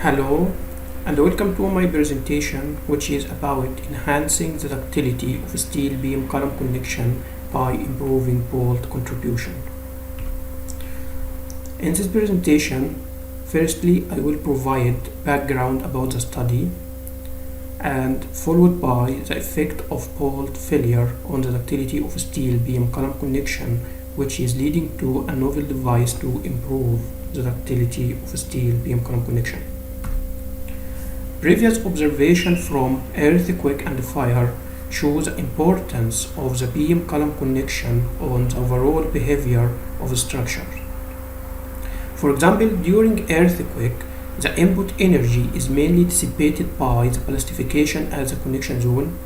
Hello and welcome to my presentation, which is about enhancing the ductility of steel beam column connection by improving bolt contribution. In this presentation, firstly I will provide background about the study and followed by the effect of bolt failure on the ductility of steel beam column connection, which is leading to a novel device to improve the ductility of steel beam column connection. Previous observation from earthquake and fire shows the importance of the beam column connection on the overall behavior of the structure. For example, during earthquake, the input energy is mainly dissipated by the plastification at the connection zone,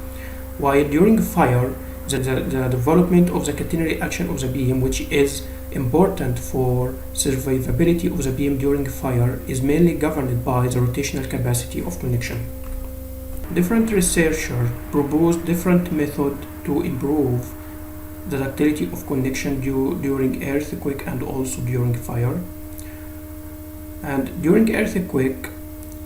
while during fire, the development of the catenary action of the beam, which is important for survivability of the beam during fire, is mainly governed by the rotational capacity of connection. Different researchers proposed different methods to improve the ductility of connection during earthquake and also during fire. And during earthquake,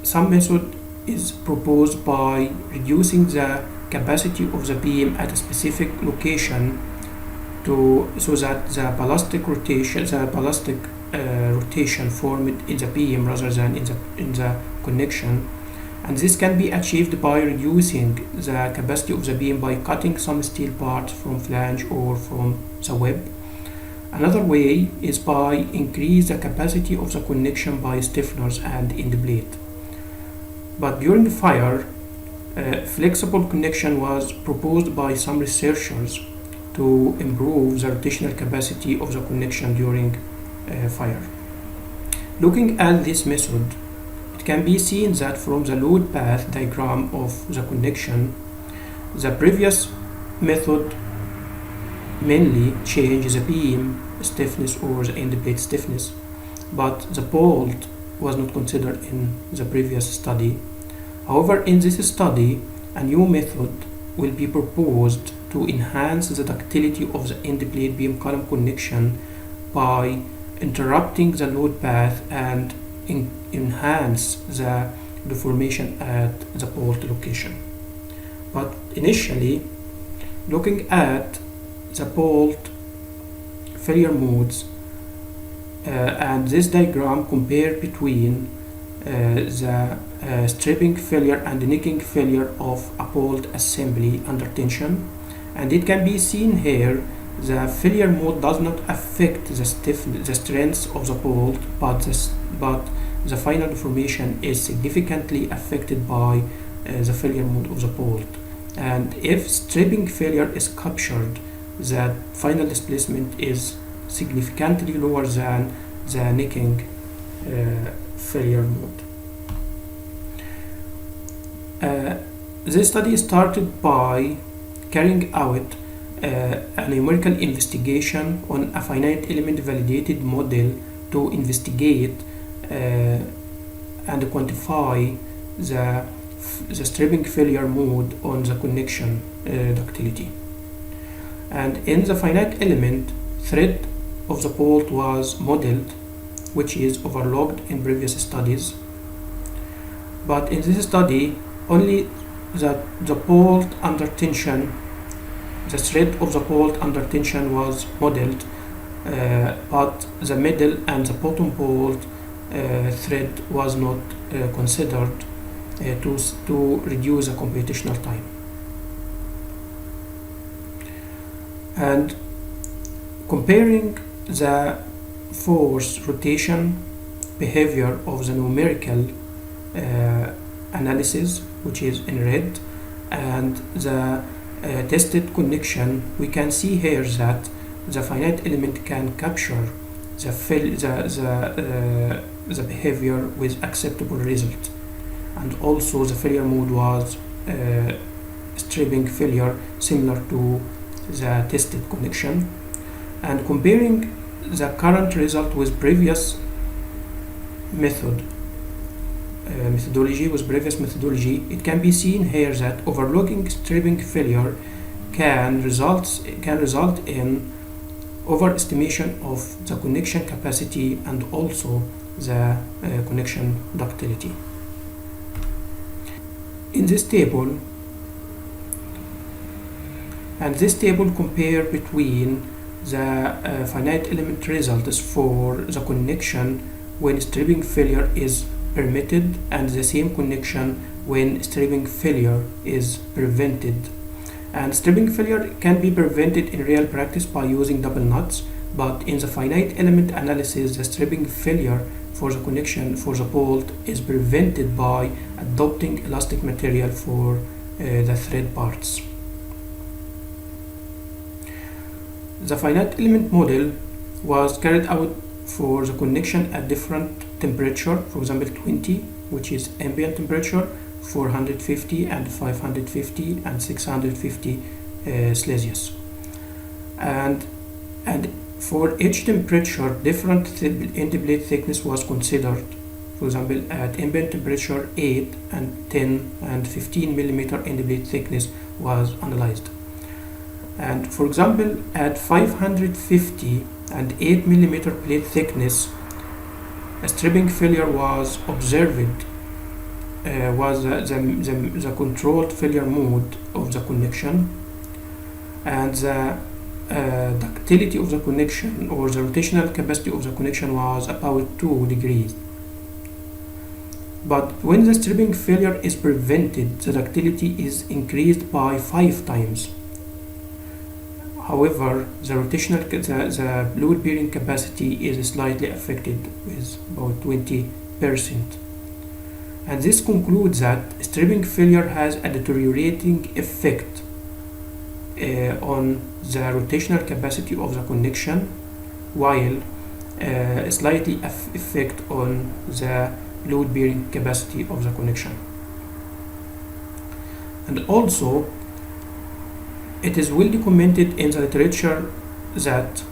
some method is proposed by reducing the capacity of the beam at a specific location so that the ballistic rotation formed in the beam rather than in the connection, and this can be achieved by reducing the capacity of the beam by cutting some steel parts from flange or from the web. Another way is by increase the capacity of the connection by stiffeners and end plate. But during fire, flexible connection was proposed by some researchers to improve the rotational capacity of the connection during fire. Looking at this method, it can be seen that from the load path diagram of the connection, the previous method mainly changed the beam stiffness or the end plate stiffness, but the bolt was not considered in the previous study. However, in this study, a new method will be proposed to enhance the ductility of the end plate beam column connection by interrupting the load path and enhance the deformation at the bolt location. But initially, looking at the bolt failure modes and this diagram compare between the stripping failure and nicking failure of a bolt assembly under tension, and it can be seen here the failure mode does not affect the strength of the bolt, but the final deformation is significantly affected by the failure mode of the bolt. And if stripping failure is captured, the final displacement is significantly lower than the nicking failure mode. This study started by carrying out a numerical investigation on a finite element validated model to investigate and quantify the stripping failure mode on the connection ductility. And in the finite element, thread of the bolt was modeled, which is overlooked in previous studies. But in this study, only the bolt under tension, the thread of the bolt under tension was modeled, but the middle and the bottom bolt thread was not considered to reduce the computational time. And comparing the force rotation behavior of the numerical analysis, which is in red, and the tested connection, we can see here that the finite element can capture the behavior with acceptable result, and also the failure mode was stripping failure similar to the tested connection. And comparing the current result with previous methodology, it can be seen here that overlooking stripping failure can result in overestimation of the connection capacity and also the connection ductility. in this table, and this table compare between the finite element results for the connection when stripping failure is permitted and the same connection when stripping failure is prevented. And stripping failure can be prevented in real practice by using double nuts, but in the finite element analysis, the stripping failure for the connection for the bolt is prevented by adopting elastic material for the thread parts. The finite element model was carried out for the connection at different temperature, for example 20, which is ambient temperature, 450 and 550 and 650 Celsius. And for each temperature, different end plate thickness was considered. For example, at ambient temperature, 8 and 10 and 15 millimeter end plate thickness was analyzed. And for example, at 550 and 8 millimeter plate thickness, a stripping failure was observed. Was the controlled failure mode of the connection, and the ductility of the connection or the rotational capacity of the connection was about 2 degrees. But when the stripping failure is prevented, the ductility is increased by 5 times. However, the the load bearing capacity is slightly affected with about 20%. And this concludes that stripping failure has a deteriorating effect on the rotational capacity of the connection, while a slightly effect on the load bearing capacity of the connection. And also, it is well documented in the literature that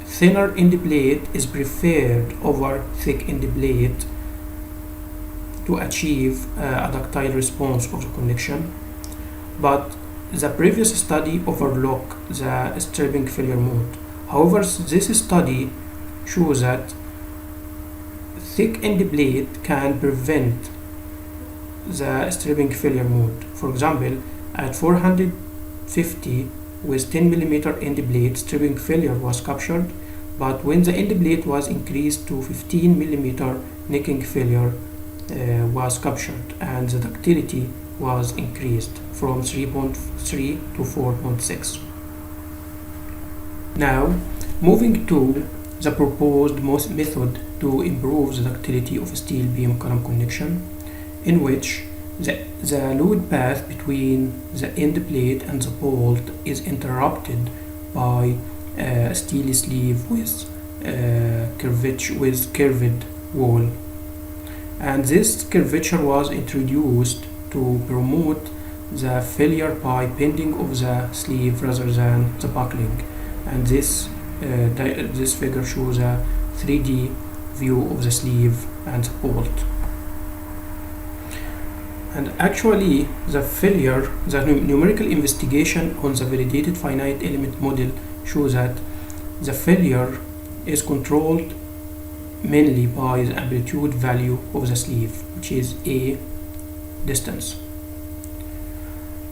thinner end plate is preferred over thick end plate to achieve a ductile response of the connection, but the previous study overlooked the stripping failure mode. However, this study shows that thick end plate can prevent the stripping failure mode. For example, at 450 with 10 millimeter end plate, stripping failure was captured, but when the end plate was increased to 15 millimeter, necking failure was captured, and the ductility was increased from 3.3 to 4.6. Now, moving to the proposed method to improve the ductility of a steel beam column connection, in which the load path between the end plate and the bolt is interrupted by a steel sleeve with curved wall. And this curvature was introduced to promote the failure by bending of the sleeve rather than the buckling. And this figure shows a 3D view of the sleeve and the bolt. And actually, the numerical investigation on the validated finite element model shows that the failure is controlled mainly by the amplitude value of the sleeve, which is A distance.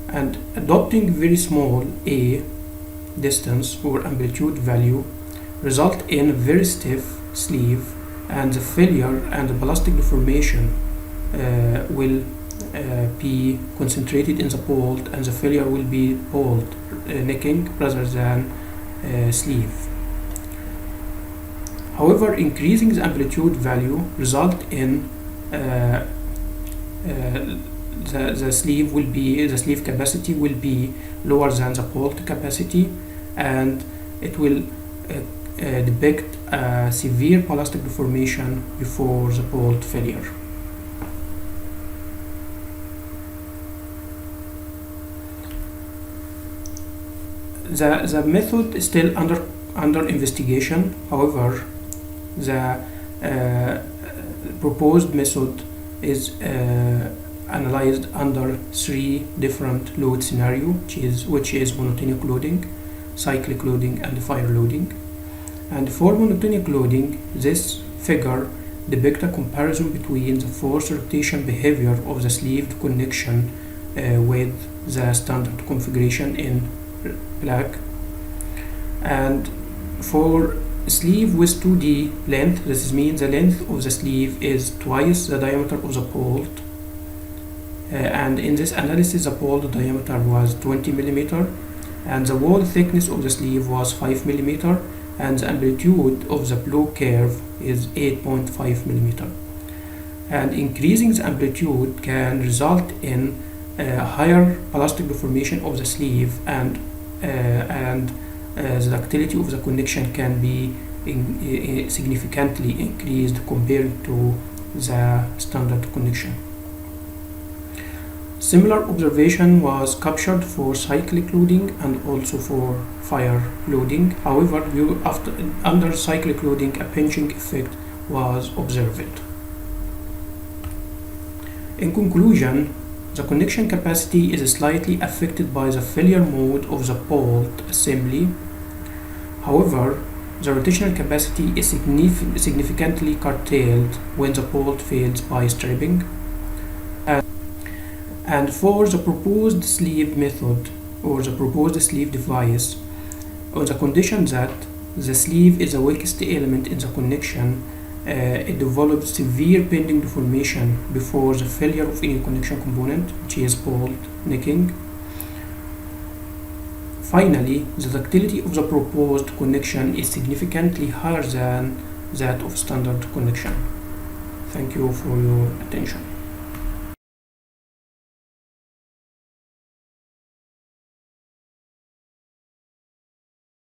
And adopting very small A distance or amplitude value result in a very stiff sleeve, and the failure and the ballistic deformation will be concentrated in the bolt, and the failure will be bolt necking rather than sleeve. However, increasing the amplitude value result in the sleeve capacity will be lower than the bolt capacity, and it will depict a severe ballistic deformation before the bolt failure. The method is still under investigation. However, the proposed method is analyzed under 3 different load scenarios, which is monotonic loading, cyclic loading, and fire loading. And for monotonic loading, this figure depict a comparison between the forced rotation behavior of the sleeved connection with the standard configuration in black. And for sleeve with 2D length, this means the length of the sleeve is twice the diameter of the bolt. And in this analysis, the bolt diameter was 20 mm, and the wall thickness of the sleeve was 5 mm, and the amplitude of the blow curve is 8.5 mm. And increasing the amplitude can result in higher elastic deformation of the sleeve, and the ductility of the connection can be significantly increased compared to the standard connection. Similar observation was captured for cyclic loading and also for fire loading. However, under cyclic loading, a pinching effect was observed. In conclusion, the connection capacity is slightly affected by the failure mode of the bolt assembly. However, the rotational capacity is significantly curtailed when the bolt fails by stripping. And for the proposed sleeve method or the proposed sleeve device, on the condition that the sleeve is the weakest element in the connection, it develops severe bending deformation before the failure of any connection component, which is bolt necking. Finally, the ductility of the proposed connection is significantly higher than that of standard connection. Thank you for your attention.